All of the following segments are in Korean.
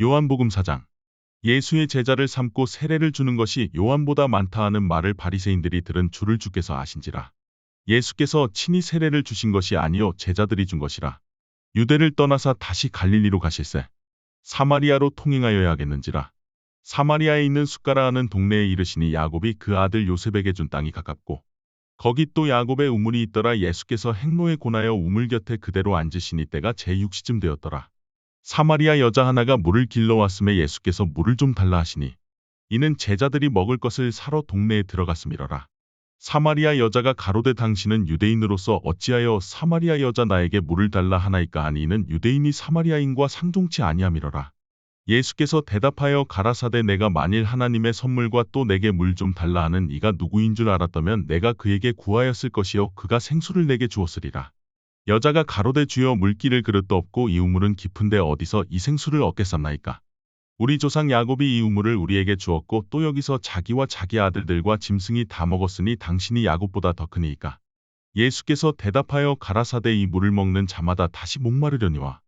요한복음 4장. 예수의 제자를 삼고 세례를 주는 것이 요한보다 많다 하는 말을 바리새인들이 들은 줄을 주께서 아신지라. 예수께서 친히 세례를 주신 것이 아니요 제자들이 준 것이라. 유대를 떠나사 다시 갈릴리로 가실새 사마리아로 통행하여야 하겠는지라. 사마리아에 있는 숫가라 하는 동네에 이르시니 야곱이 그 아들 요셉에게 준 땅이 가깝고 거기 또 야곱의 우물이 있더라. 예수께서 행로에 고나여 우물 곁에 그대로 앉으시니 때가 제6시쯤 되었더라. 사마리아 여자 하나가 물을 길러왔음에 예수께서 물을 좀 달라 하시니 이는 제자들이 먹을 것을 사러 동네에 들어갔음이러라. 사마리아 여자가 가로되 당신은 유대인으로서 어찌하여 사마리아 여자 나에게 물을 달라 하나이까 하니 이는 유대인이 사마리아인과 상종치 아니함이러라. 예수께서 대답하여 가라사대 내가 만일 하나님의 선물과 또 내게 물 좀 달라 하는 이가 누구인 줄 알았다면 내가 그에게 구하였을 것이요 그가 생수를 내게 주었으리라. 여자가 가로되 주여 물기를 그릇도 없고 이 우물은 깊은데 어디서 이 생수를 얻겠삼나이까. 우리 조상 야곱이 이 우물을 우리에게 주었고 또 여기서 자기와 자기 아들들과 짐승이 다 먹었으니 당신이 야곱보다 더 크니이까. 예수께서 대답하여 가라사대 이 물을 먹는 자마다 다시 목마르려니와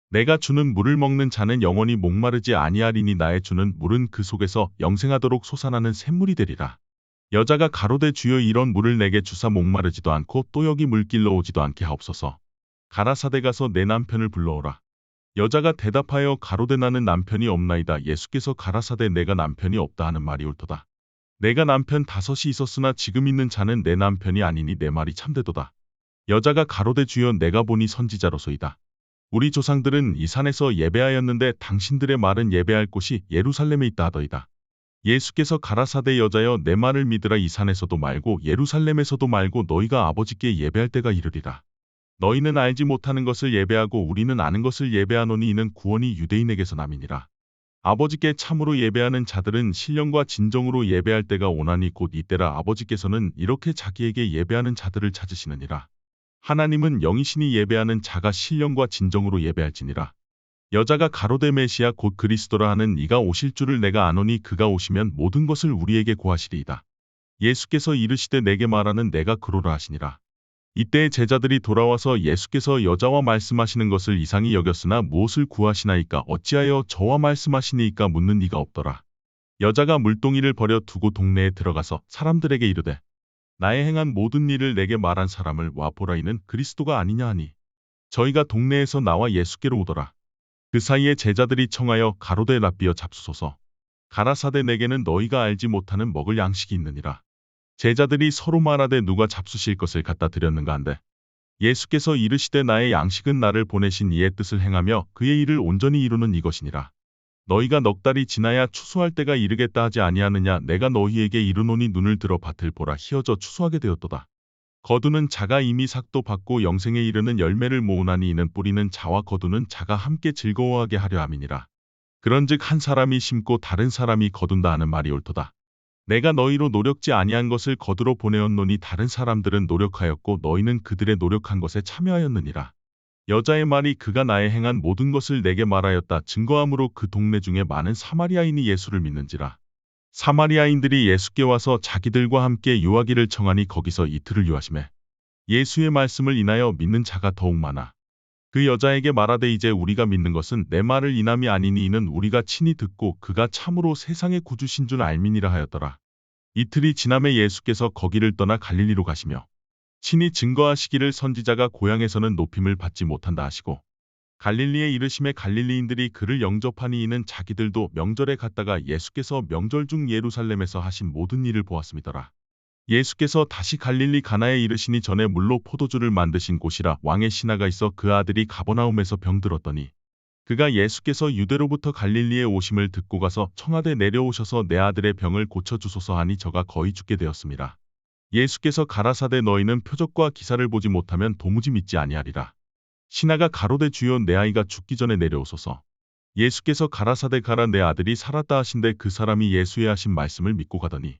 내가 주는 물을 먹는 자는 영원히 목마르지 아니하리니 나의 주는 물은 그 속에서 영생하도록 솟아나는 샘물이 되리라. 여자가 가로되 주여 이런 물을 내게 주사 목마르지도 않고 또 여기 물길러 오지도 않게 하옵소서. 가라사대 가서 내 남편을 불러오라. 여자가 대답하여 가로되 나는 남편이 없나이다. 예수께서 가라사대 내가 남편이 없다 하는 말이 옳도다. 내가 남편 5이 있었으나 지금 있는 자는 내 남편이 아니니 내 말이 참되도다. 여자가 가로되 주여 내가 보니 선지자로소이다. 우리 조상들은 이 산에서 예배하였는데 당신들의 말은 예배할 곳이 예루살렘에 있다 하더이다. 예수께서 가라사대 여자여 내 말을 믿으라. 이 산에서도 말고 예루살렘에서도 말고 너희가 아버지께 예배할 때가 이르리라. 너희는 알지 못하는 것을 예배하고 우리는 아는 것을 예배하노니 이는 구원이 유대인에게서 남이니라. 아버지께 참으로 예배하는 자들은 신령과 진정으로 예배할 때가 오나니 곧 이때라. 아버지께서는 이렇게 자기에게 예배하는 자들을 찾으시느니라. 하나님은 영이시니 예배하는 자가 신령과 진정으로 예배할지니라. 여자가 가로되 메시아 곧 그리스도라 하는 이가 오실 줄을 내가 아노니 그가 오시면 모든 것을 우리에게 고하시리이다. 예수께서 이르시되 내게 말하는 내가 그로라 하시니라. 이때 제자들이 돌아와서 예수께서 여자와 말씀하시는 것을 이상히 여겼으나 무엇을 구하시나이까 어찌하여 저와 말씀하시니이까 묻는 이가 없더라. 여자가 물동이를 버려 두고 동네에 들어가서 사람들에게 이르되 나의 행한 모든 일을 내게 말한 사람을 와 보라. 이는 그리스도가 아니냐 하니 저희가 동네에서 나와 예수께로 오더라. 그 사이에 제자들이 청하여 가로되 랍비여 잡수소서. 가라사대 내게는 너희가 알지 못하는 먹을 양식이 있느니라. 제자들이 서로 말하되 누가 잡수실 것을 갖다 드렸는가 한데 예수께서 이르시되 나의 양식은 나를 보내신 이의 뜻을 행하며 그의 일을 온전히 이루는 이것이니라. 너희가 넉 달이 지나야 추수할 때가 이르겠다 하지 아니하느냐. 내가 너희에게 이르노니 눈을 들어 밭을 보라. 희어져 추수하게 되었도다. 거두는 자가 이미 삭도 받고 영생에 이르는 열매를 모으나니 이는 뿌리는 자와 거두는 자가 함께 즐거워하게 하려 함이니라. 그런즉 한 사람이 심고 다른 사람이 거둔다 하는 말이 옳도다. 내가 너희로 노력지 아니한 것을 거두러 보내었노니 다른 사람들은 노력하였고 너희는 그들의 노력한 것에 참여하였느니라. 여자의 말이 그가 나의 행한 모든 것을 내게 말하였다 증거함으로 그 동네 중에 많은 사마리아인이 예수를 믿는지라. 사마리아인들이 예수께 와서 자기들과 함께 유하기를 청하니 거기서 이틀을 유하시매 예수의 말씀을 인하여 믿는 자가 더욱 많아. 그 여자에게 말하되 이제 우리가 믿는 것은 내 말을 인함이 아니니 이는 우리가 친히 듣고 그가 참으로 세상의 구주신 줄 알미니라 하였더라. 이틀이 지남에 예수께서 거기를 떠나 갈릴리로 가시며 친히 증거하시기를 선지자가 고향에서는 높임을 받지 못한다 하시고 갈릴리에 이르심에 갈릴리인들이 그를 영접하니 이는 자기들도 명절에 갔다가 예수께서 명절 중 예루살렘에서 하신 모든 일을 보았음이더라. 예수께서 다시 갈릴리 가나에 이르시니 전에 물로 포도주를 만드신 곳이라. 왕의 신하가 있어 그 아들이 가버나움에서 병들었더니 그가 예수께서 유대로부터 갈릴리에 오심을 듣고 가서 청하되 내려오셔서 내 아들의 병을 고쳐주소서 하니 저가 거의 죽게 되었습니다. 예수께서 가라사대 너희는 표적과 기사를 보지 못하면 도무지 믿지 아니하리라. 신하가 가로되 주여 내 아이가 죽기 전에 내려오소서. 예수께서 가라사대 가라 내 아들이 살았다 하신데 그 사람이 예수의 하신 말씀을 믿고 가더니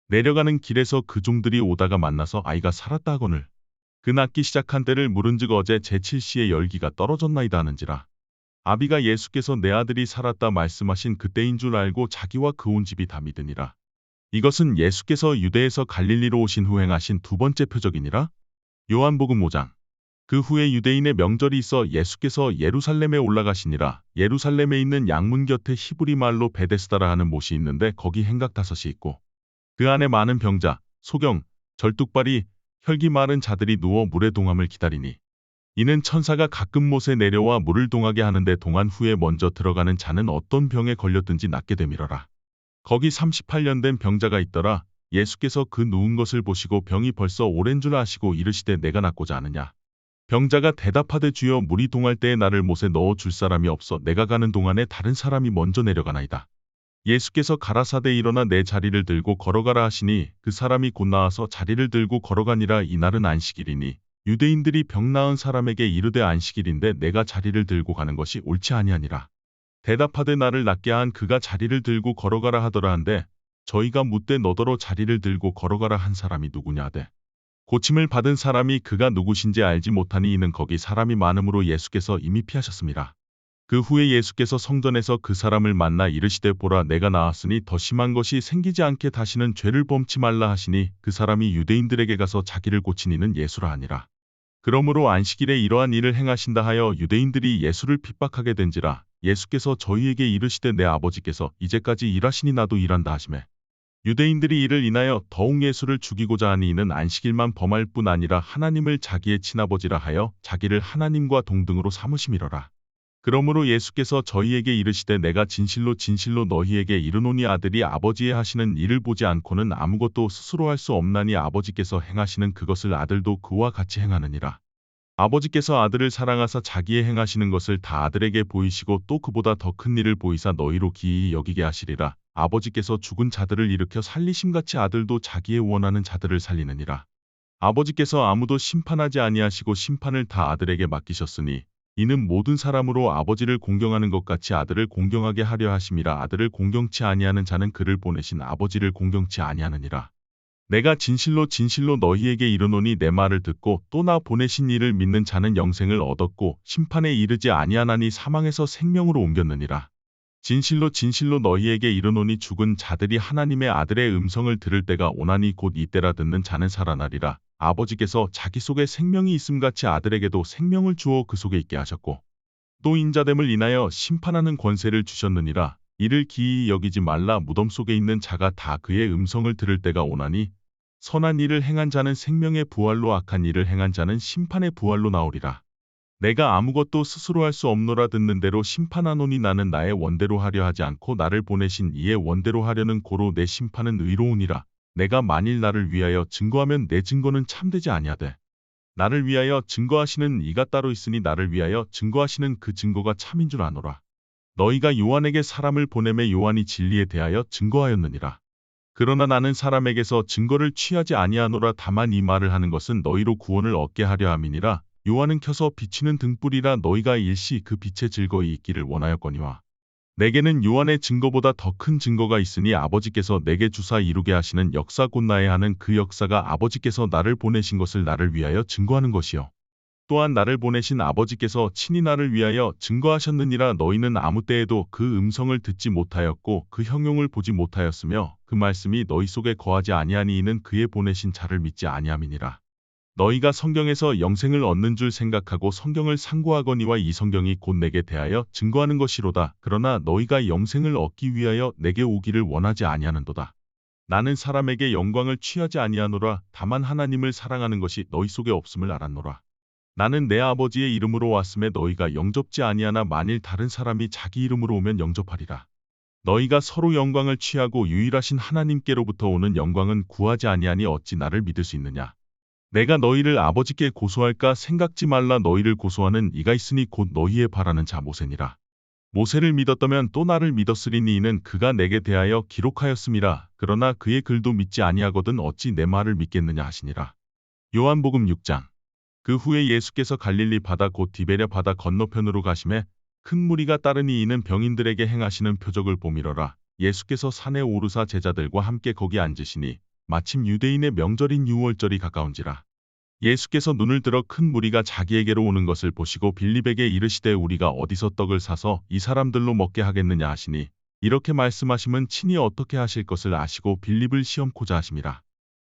내려가는 길에서 그 종들이 오다가 만나서 아이가 살았다 하거늘 그 낫기 시작한 때를 물은즉 어제 제7시에 열기가 떨어졌나이다 하는지라. 아비가 예수께서 내 아들이 살았다 말씀하신 그때인 줄 알고 자기와 그 온 집이 다 믿으니라. 이것은 예수께서 유대에서 갈릴리로 오신 후 행하신 두 번째 표적이니라. 요한복음 5장. 그 후에 유대인의 명절이 있어 예수께서 예루살렘에 올라가시니라. 예루살렘에 있는 양문 곁에 히브리 말로 베데스다라 하는 못이 있는데 거기 행각 5이 있고 그 안에 많은 병자, 소경, 절뚝발이, 혈기 마른 자들이 누워 물의 동함을 기다리니 이는 천사가 가끔 못에 내려와 물을 동하게 하는데 동한 후에 먼저 들어가는 자는 어떤 병에 걸렸든지 낫게 되밀어라. 거기 38년 된 병자가 있더라. 예수께서 그 누운 것을 보시고 병이 벌써 오랜 줄 아시고 이르시되 내가 낫고자 하느냐. 병자가 대답하되 주여 물이 동할 때에 나를 못에 넣어 줄 사람이 없어 내가 가는 동안에 다른 사람이 먼저 내려가나이다. 예수께서 가라사대 일어나 내 자리를 들고 걸어가라 하시니 그 사람이 곧 나와서 자리를 들고 걸어가니라. 이날은 안식일이니 유대인들이 병 나은 사람에게 이르되 안식일인데 내가 자리를 들고 가는 것이 옳지 아니하니라. 대답하되 나를 낫게 한 그가 자리를 들고 걸어가라 하더라 한데 저희가 묻되 너더러 자리를 들고 걸어가라 한 사람이 누구냐 하되 고침을 받은 사람이 그가 누구신지 알지 못하니 이는 거기 사람이 많음으로 예수께서 이미 피하셨습니다. 그 후에 예수께서 성전에서 그 사람을 만나 이르시되 보라 내가 나았으니 더 심한 것이 생기지 않게 다시는 죄를 범치 말라 하시니 그 사람이 유대인들에게 가서 자기를 고친 이는 예수라 하니라. 그러므로 안식일에 이러한 일을 행하신다 하여 유대인들이 예수를 핍박하게 된지라. 예수께서 저희에게 이르시되 내 아버지께서 이제까지 일하시니 나도 일한다 하시매 유대인들이 이를 인하여 더욱 예수를 죽이고자 하니 이는 안식일만 범할 뿐 아니라 하나님을 자기의 친아버지라 하여 자기를 하나님과 동등으로 삼으심이러라. 그러므로 예수께서 저희에게 이르시되 내가 진실로 진실로 너희에게 이르노니 아들이 아버지의 하시는 일을 보지 않고는 아무것도 스스로 할 수 없나니 아버지께서 행하시는 그것을 아들도 그와 같이 행하느니라. 아버지께서 아들을 사랑하사 자기의 행하시는 것을 다 아들에게 보이시고 또 그보다 더 큰 일을 보이사 너희로 기이히 여기게 하시리라. 아버지께서 죽은 자들을 일으켜 살리심같이 아들도 자기의 원하는 자들을 살리느니라. 아버지께서 아무도 심판하지 아니하시고 심판을 다 아들에게 맡기셨으니 이는 모든 사람으로 아버지를 공경하는 것 같이 아들을 공경하게 하려 하심이라. 아들을 공경치 아니하는 자는 그를 보내신 아버지를 공경치 아니하느니라. 내가 진실로 진실로 너희에게 이르노니 내 말을 듣고 또 나 보내신 이를 믿는 자는 영생을 얻었고 심판에 이르지 아니하나니 사망에서 생명으로 옮겼느니라. 진실로 진실로 너희에게 이르노니 죽은 자들이 하나님의 아들의 음성을 들을 때가 오나니 곧 이때라. 듣는 자는 살아나리라. 아버지께서 자기 속에 생명이 있음같이 아들에게도 생명을 주어 그 속에 있게 하셨고 또 인자됨을 인하여 심판하는 권세를 주셨느니라. 이를 기이히 여기지 말라. 무덤 속에 있는 자가 다 그의 음성을 들을 때가 오나니 선한 일을 행한 자는 생명의 부활로 악한 일을 행한 자는 심판의 부활로 나오리라. 내가 아무것도 스스로 할 수 없노라. 듣는 대로 심판하노니 나는 나의 원대로 하려 하지 않고 나를 보내신 이의 원대로 하려는 고로 내 심판은 의로우니라. 내가 만일 나를 위하여 증거하면 내 증거는 참되지 아니하되 나를 위하여 증거하시는 이가 따로 있으니 나를 위하여 증거하시는 그 증거가 참인 줄 아노라. 너희가 요한에게 사람을 보내매 요한이 진리에 대하여 증거하였느니라. 그러나 나는 사람에게서 증거를 취하지 아니하노라. 다만 이 말을 하는 것은 너희로 구원을 얻게 하려 함이니라. 요한은 켜서 비치는 등불이라. 너희가 일시 그 빛에 즐거이 있기를 원하였거니와 내게는 요한의 증거보다 더 큰 증거가 있으니 아버지께서 내게 주사 이루게 하시는 역사 곧 나의 하는 그 역사가 아버지께서 나를 보내신 것을 나를 위하여 증거하는 것이요 또한 나를 보내신 아버지께서 친히 나를 위하여 증거하셨느니라. 너희는 아무 때에도 그 음성을 듣지 못하였고 그 형용을 보지 못하였으며 그 말씀이 너희 속에 거하지 아니하니 이는 그의 보내신 자를 믿지 아니함이니라. 너희가 성경에서 영생을 얻는 줄 생각하고 성경을 상고하거니와 이 성경이 곧 내게 대하여 증거하는 것이로다. 그러나 너희가 영생을 얻기 위하여 내게 오기를 원하지 아니하는도다. 나는 사람에게 영광을 취하지 아니하노라. 다만 하나님을 사랑하는 것이 너희 속에 없음을 알았노라. 나는 내 아버지의 이름으로 왔음에 너희가 영접지 아니하나 만일 다른 사람이 자기 이름으로 오면 영접하리라. 너희가 서로 영광을 취하고 유일하신 하나님께로부터 오는 영광은 구하지 아니하니 어찌 나를 믿을 수 있느냐. 내가 너희를 아버지께 고소할까 생각지 말라. 너희를 고소하는 이가 있으니 곧 너희의 바라는 자 모세니라. 모세를 믿었다면 또 나를 믿었으리니 이는 그가 내게 대하여 기록하였음이라. 그러나 그의 글도 믿지 아니하거든 어찌 내 말을 믿겠느냐 하시니라. 요한복음 6장. 그 후에 예수께서 갈릴리 바다 곧 디베랴 바다 건너편으로 가심에 큰 무리가 따르니 이는 병인들에게 행하시는 표적을 보미러라. 예수께서 산에 오르사 제자들과 함께 거기 앉으시니 마침 유대인의 명절인 유월절이 가까운지라. 예수께서 눈을 들어 큰 무리가 자기에게로 오는 것을 보시고 빌립에게 이르시되 우리가 어디서 떡을 사서 이 사람들로 먹게 하겠느냐 하시니 이렇게 말씀하심은 친히 어떻게 하실 것을 아시고 빌립을 시험코자 하심이라.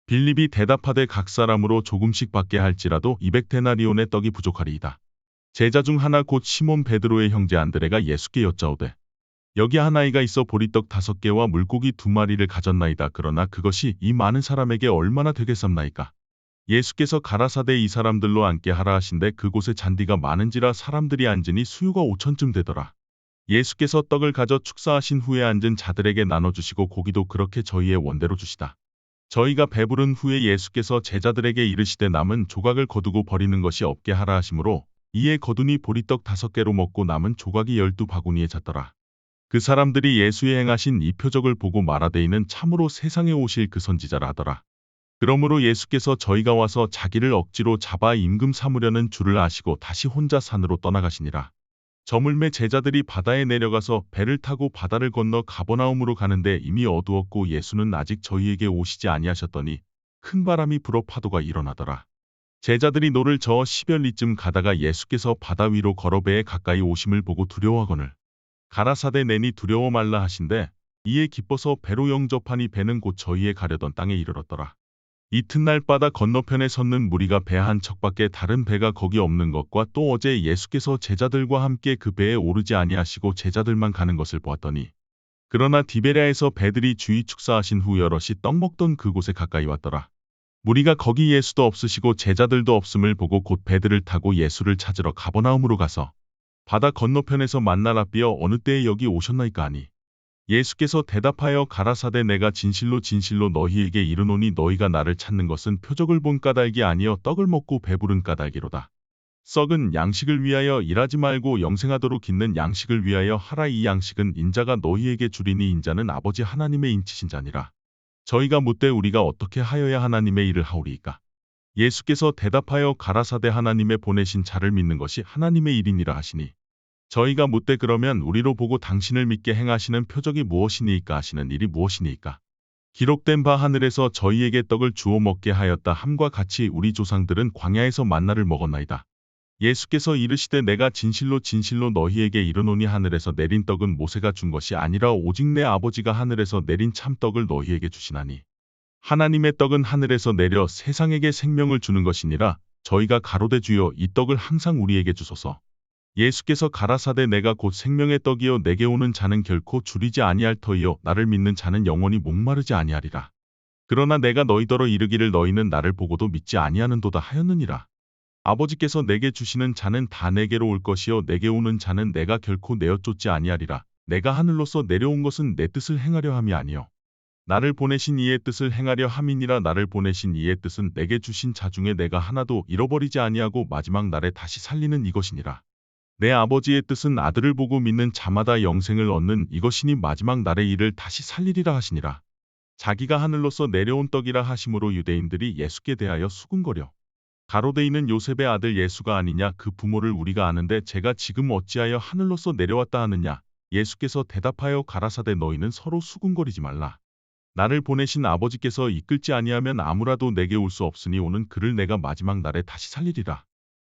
빌립이 대답하되 각 사람으로 조금씩 받게 할지라도 200데나리온의 떡이 부족하리이다. 제자 중 하나 곧 시몬 베드로의 형제 안드레가 예수께 여짜오되 여기 한 아이가 있어 보리떡 5개와 물고기 2마리를 가졌나이다. 그러나 그것이 이 많은 사람에게 얼마나 되겠삼나이까. 예수께서 가라사대 이 사람들로 앉게 하라 하신데 그곳에 잔디가 많은지라 사람들이 앉으니 수유가 5천쯤 되더라. 예수께서 떡을 가져 축사하신 후에 앉은 자들에게 나눠주시고 고기도 그렇게 저희의 원대로 주시다. 저희가 배부른 후에 예수께서 제자들에게 이르시되 남은 조각을 거두고 버리는 것이 없게 하라 하시므로 이에 거두니 보리떡 5개로 먹고 남은 조각이 12바구니에 찼더라. 그 사람들이 예수의 행하신 이 표적을 보고 말하되 이는 참으로 세상에 오실 그 선지자라 하더라. 그러므로 예수께서 저희가 와서 자기를 억지로 잡아 임금 삼으려는 줄을 아시고 다시 혼자 산으로 떠나가시니라. 저물매 제자들이 바다에 내려가서 배를 타고 바다를 건너 가버나움으로 가는데 이미 어두웠고 예수는 아직 저희에게 오시지 아니하셨더니 큰 바람이 불어 파도가 일어나더라. 제자들이 노를 저어 시별리쯤 가다가 예수께서 바다 위로 걸어 배에 가까이 오심을 보고 두려워하거늘 가라사대 내니 두려워 말라 하신대 이에 기뻐서 배로 영접하니 배는 곧 저희의 가려던 땅에 이르렀더라. 이튿날 바다 건너편에 섰는 무리가 배 한 척밖에 다른 배가 거기 없는 것과 또 어제 예수께서 제자들과 함께 그 배에 오르지 아니하시고 제자들만 가는 것을 보았더니 그러나 디베랴에서 배들이 주의 축사하신 후 여럿이 떡 먹던 그곳에 가까이 왔더라. 무리가 거기 예수도 없으시고 제자들도 없음을 보고 곧 배들을 타고 예수를 찾으러 가버나움으로 가서 바다 건너편에서 만나라 삐어 어느 때에 여기 오셨나이까 하니 예수께서 대답하여 가라사대 내가 진실로 진실로 너희에게 이르노니 너희가 나를 찾는 것은 표적을 본 까닭이 아니여 떡을 먹고 배부른 까닭이로다. 썩은 양식을 위하여 일하지 말고 영생하도록 있는 양식을 위하여 하라. 이 양식은 인자가 너희에게 주리니 인자는 아버지 하나님의 인치신 자니라. 저희가 묻되 우리가 어떻게 하여야 하나님의 일을 하오리이까. 예수께서 대답하여 가라사대 하나님의 보내신 자를 믿는 것이 하나님의 일이니라 하시니 저희가 묻되 그러면 우리로 보고 당신을 믿게 행하시는 표적이 무엇이니이까 하시는 일이 무엇이니이까. 기록된 바 하늘에서 저희에게 떡을 주어 먹게 하였다 함과 같이 우리 조상들은 광야에서 만나를 먹었나이다. 예수께서 이르시되 내가 진실로 진실로 너희에게 이르노니 하늘에서 내린 떡은 모세가 준 것이 아니라 오직 내 아버지가 하늘에서 내린 참떡을 너희에게 주시나니 하나님의 떡은 하늘에서 내려 세상에게 생명을 주는 것이니라. 저희가 가로되 주여 이 떡을 항상 우리에게 주소서. 예수께서 가라사대 내가 곧 생명의 떡이요 내게 오는 자는 결코 줄이지 아니할 터이요 나를 믿는 자는 영원히 목마르지 아니하리라. 그러나 내가 너희더러 이르기를 너희는 나를 보고도 믿지 아니하는도다 하였느니라. 아버지께서 내게 주시는 자는 다 내게로 올 것이요 내게 오는 자는 내가 결코 내어 쫓지 아니하리라. 내가 하늘로서 내려온 것은 내 뜻을 행하려 함이 아니요 나를 보내신 이의 뜻을 행하려 함이니라. 나를 보내신 이의 뜻은 내게 주신 자 중에 내가 하나도 잃어버리지 아니하고 마지막 날에 다시 살리는 이것이니라. 내 아버지의 뜻은 아들을 보고 믿는 자마다 영생을 얻는 이것이니 마지막 날의 일을 다시 살리리라 하시니라. 자기가 하늘로서 내려온 떡이라 하심으로 유대인들이 예수께 대하여 수군거려 가로되 이는 요셉의 아들 예수가 아니냐. 그 부모를 우리가 아는데 제가 지금 어찌하여 하늘로서 내려왔다 하느냐. 예수께서 대답하여 가라사대 너희는 서로 수군거리지 말라. 나를 보내신 아버지께서 이끌지 아니하면 아무라도 내게 올 수 없으니 오는 그를 내가 마지막 날에 다시 살리리라.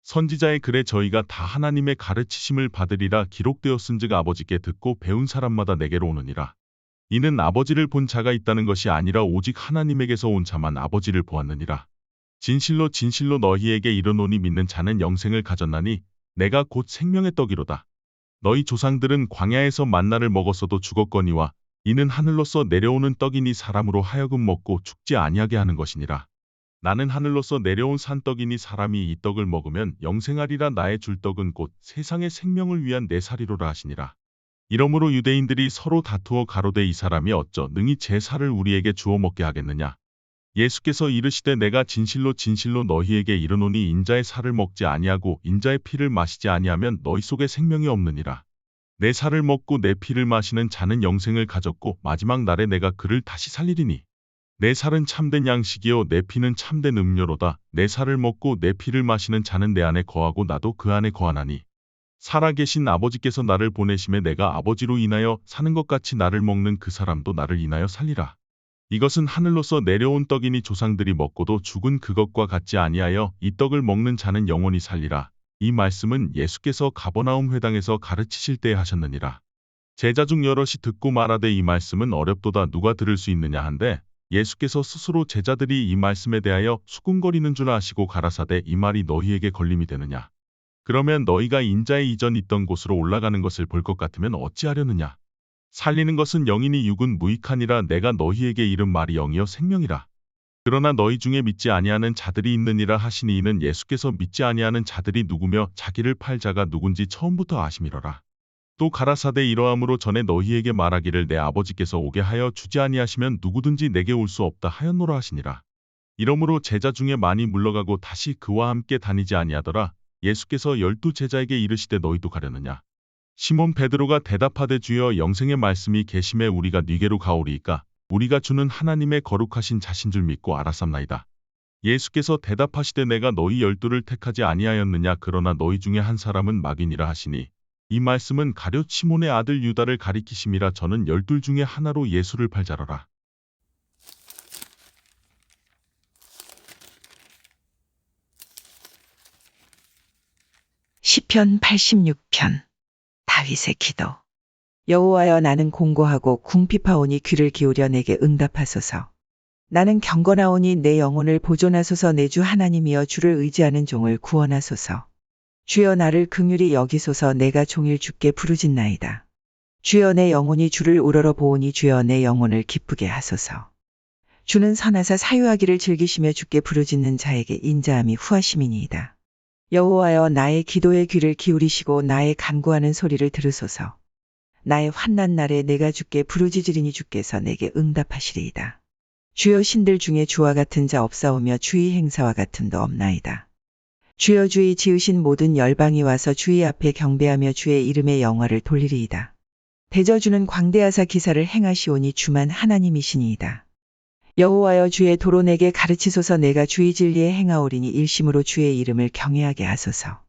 선지자의 글에 저희가 다 하나님의 가르치심을 받으리라 기록되었은즉 아버지께 듣고 배운 사람마다 내게로 오느니라. 이는 아버지를 본 자가 있다는 것이 아니라 오직 하나님에게서 온 자만 아버지를 보았느니라. 진실로 진실로 너희에게 이르노니 믿는 자는 영생을 가졌나니 내가 곧 생명의 떡이로다. 너희 조상들은 광야에서 만나를 먹었어도 죽었거니와 이는 하늘로서 내려오는 떡이니 사람으로 하여금 먹고 죽지 아니하게 하는 것이니라. 나는 하늘로서 내려온 산떡이니 사람이 이 떡을 먹으면 영생하리라. 나의 줄 떡은 곧 세상의 생명을 위한 내 살이로라 하시니라. 이러므로 유대인들이 서로 다투어 가로되 이 사람이 어쩌 능히 제 살을 우리에게 주어 먹게 하겠느냐. 예수께서 이르시되 내가 진실로 진실로 너희에게 이르노니 인자의 살을 먹지 아니하고 인자의 피를 마시지 아니하면 너희 속에 생명이 없느니라. 내 살을 먹고 내 피를 마시는 자는 영생을 가졌고 마지막 날에 내가 그를 다시 살리리니 내 살은 참된 양식이요 내 피는 참된 음료로다. 내 살을 먹고 내 피를 마시는 자는 내 안에 거하고 나도 그 안에 거하나니 살아계신 아버지께서 나를 보내심에 내가 아버지로 인하여 사는 것 같이 나를 먹는 그 사람도 나를 인하여 살리라. 이것은 하늘로서 내려온 떡이니 조상들이 먹고도 죽은 그것과 같지 아니하여 이 떡을 먹는 자는 영원히 살리라. 이 말씀은 예수께서 가버나움 회당에서 가르치실 때에 하셨느니라. 제자 중 여럿이 듣고 말하되 이 말씀은 어렵도다 누가 들을 수 있느냐 한데 예수께서 스스로 제자들이 이 말씀에 대하여 수군거리는 줄 아시고 가라사대 이 말이 너희에게 걸림이 되느냐. 그러면 너희가 인자의 이전 있던 곳으로 올라가는 것을 볼 것 같으면 어찌하려느냐. 살리는 것은 영이니 육은 무익하니라. 내가 너희에게 이른 말이 영이요 생명이라. 그러나 너희 중에 믿지 아니하는 자들이 있느니라 하시니 이는 예수께서 믿지 아니하는 자들이 누구며 자기를 팔 자가 누군지 처음부터 아심이러라. 또 가라사대 이러함으로 전에 너희에게 말하기를 내 아버지께서 오게 하여 주지 아니하시면 누구든지 내게 올 수 없다 하였노라 하시니라. 이러므로 제자 중에 많이 물러가고 다시 그와 함께 다니지 아니하더라. 예수께서 12 제자에게 이르시되 너희도 가려느냐. 시몬 베드로가 대답하되 주여 영생의 말씀이 계심에 우리가 네게로 가오리이까 우리가 주는 하나님의 거룩하신 자신 줄 믿고 알았삼나이다. 예수께서 대답하시되 내가 너희 12를 택하지 아니하였느냐. 그러나 너희 중에 한 사람은 마귀니라 하시니 이 말씀은 가룟 시몬의 아들 유다를 가리키심이라. 저는 12 중에 하나로 예수를 팔자러라. 시편 86편 다윗의 기도. 여호와여, 나는 공고하고 궁핍하오니 귀를 기울여 내게 응답하소서. 나는 경건하오니 내 영혼을 보존하소서. 내 주 하나님이여, 주를 의지하는 종을 구원하소서. 주여, 나를 긍휼히 여기소서. 내가 종일 주께 부르짖나이다. 주여, 내 영혼이 주를 우러러 보오니 주여 내 영혼을 기쁘게 하소서. 주는 선하사 사유하기를 즐기시며 주께 부르짖는 자에게 인자함이 후하심이니이다. 여호와여, 나의 기도에 귀를 기울이시고 나의 간구하는 소리를 들으소서. 나의 환난 날에 내가 주께 부르짖으리니 주께서 내게 응답하시리이다. 주여, 신들 중에 주와 같은 자 없사오며 주의 행사와 같음도 없나이다. 주여, 주의 지으신 모든 열방이 와서 주의 앞에 경배하며 주의 이름의 영화를 돌리리이다. 대저주는 광대하사 기사를 행하시오니 주만 하나님이시니이다. 여호와여, 주의 도로 내게 가르치소서. 내가 주의 진리에 행하오리니 일심으로 주의 이름을 경외하게 하소서.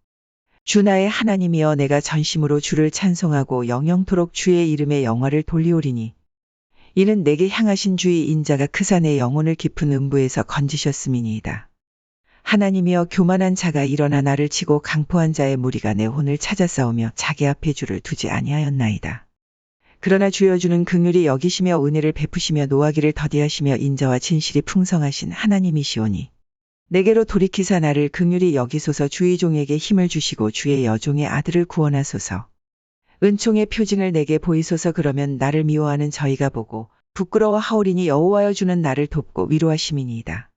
주 나의 하나님이여, 내가 전심으로 주를 찬송하고 영영토록 주의 이름의 영화를 돌리오리니 이는 내게 향하신 주의 인자가 크사 내 영혼을 깊은 음부에서 건지셨음이니이다. 하나님이여, 교만한 자가 일어나 나를 치고 강포한 자의 무리가 내 혼을 찾아 싸우며 자기 앞에 주를 두지 아니하였나이다. 그러나 주여, 주는 긍휼히 여기시며 은혜를 베푸시며 노하기를 더디하시며 인자와 진실이 풍성하신 하나님이시오니 내게로 돌이키사 나를 긍휼히 여기소서. 주의 종에게 힘을 주시고 주의 여종의 아들을 구원하소서. 은총의 표징을 내게 보이소서. 그러면 나를 미워하는 저희가 보고 부끄러워하오리니 여호와여, 주는 나를 돕고 위로하심이니이다.